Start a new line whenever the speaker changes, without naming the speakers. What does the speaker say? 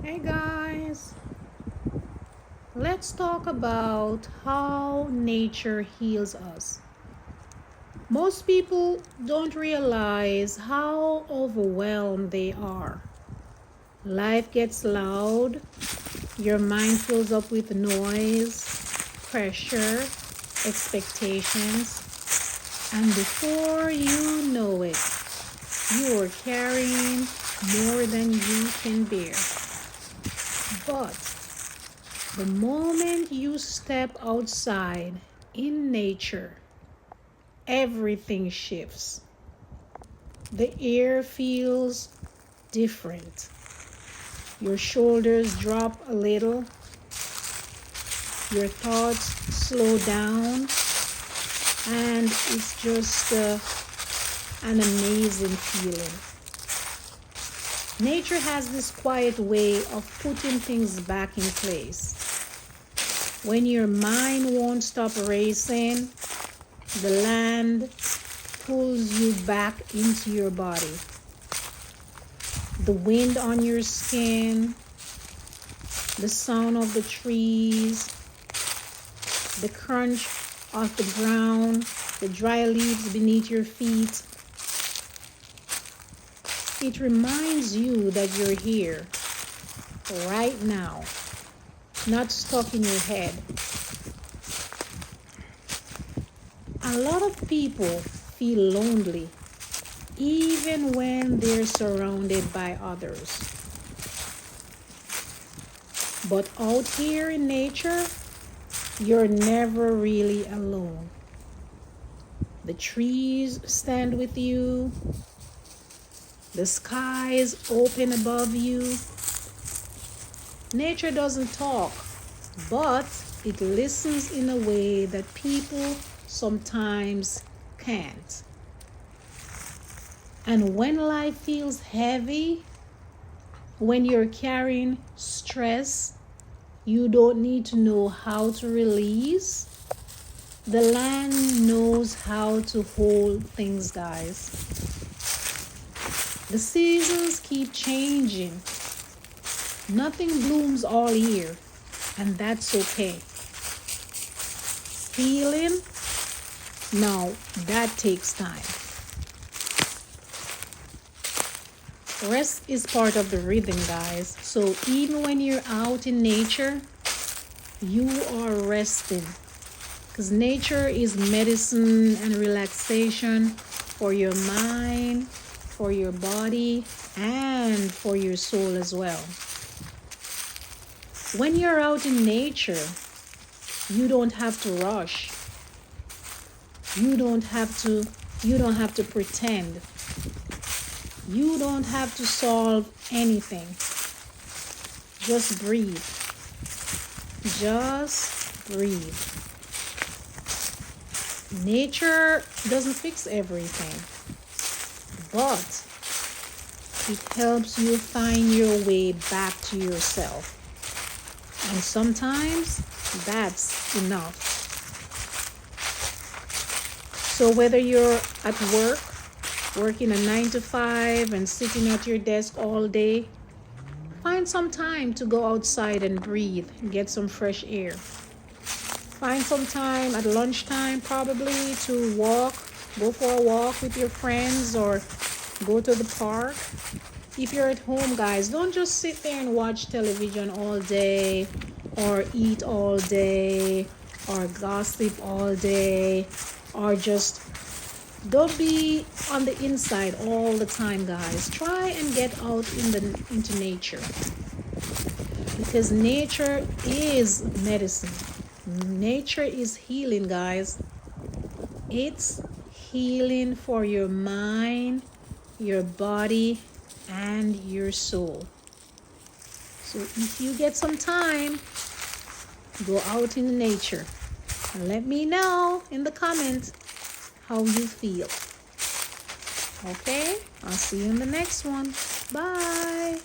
Hey guys, let's talk about how nature heals us. Most people don't realize how overwhelmed they are. Life gets loud, your mind fills up with noise, pressure, expectations, and before you know it, you are carrying more than you can bear. But the moment you step outside in nature, everything shifts. The air feels different. Your shoulders drop a little. Your thoughts slow down. And it's just an amazing feeling. Nature has this quiet way of putting things back in place. When your mind won't stop racing, the land pulls you back into your body. The wind on your skin, the sound of the trees, the crunch of the ground, the dry leaves beneath your feet. It reminds you that you're here, right now, not stuck in your head. A lot of people feel lonely, even when they're surrounded by others. But out here in nature, you're never really alone. The trees stand with you. The skies open above you. Nature doesn't talk, but it listens in a way that people sometimes can't. And when life feels heavy, when you're carrying stress you don't need to know how to release, the land knows how to hold things, guys. The seasons keep changing. Nothing blooms all year, and that's okay. Healing? No, that takes time. Rest is part of the rhythm, guys. So even when you're out in nature, you are resting. Because nature is medicine and relaxation for your mind, for your body, and for your soul as well. When you're out in nature, you don't have to rush. You don't have to pretend. You don't have to solve anything. Just breathe. Just breathe. Nature doesn't fix everything, but it helps you find your way back to yourself. And sometimes that's enough. So whether you're at work, working a 9 to 5 and sitting at your desk all day, find some time to go outside and breathe and get some fresh air. Find some time at lunchtime probably to go for a walk with your friends or go to the park. If you're at home, guys, don't just sit there and watch television all day or eat all day or gossip all day or just don't be on the inside all the time, guys. Try and get out into nature, because nature is medicine. Nature is healing, guys. It's healing for your mind, your body, and your soul. So if you get some time, go out in nature and let me know in the comments how you feel. Okay, I'll see you in the next one. Bye.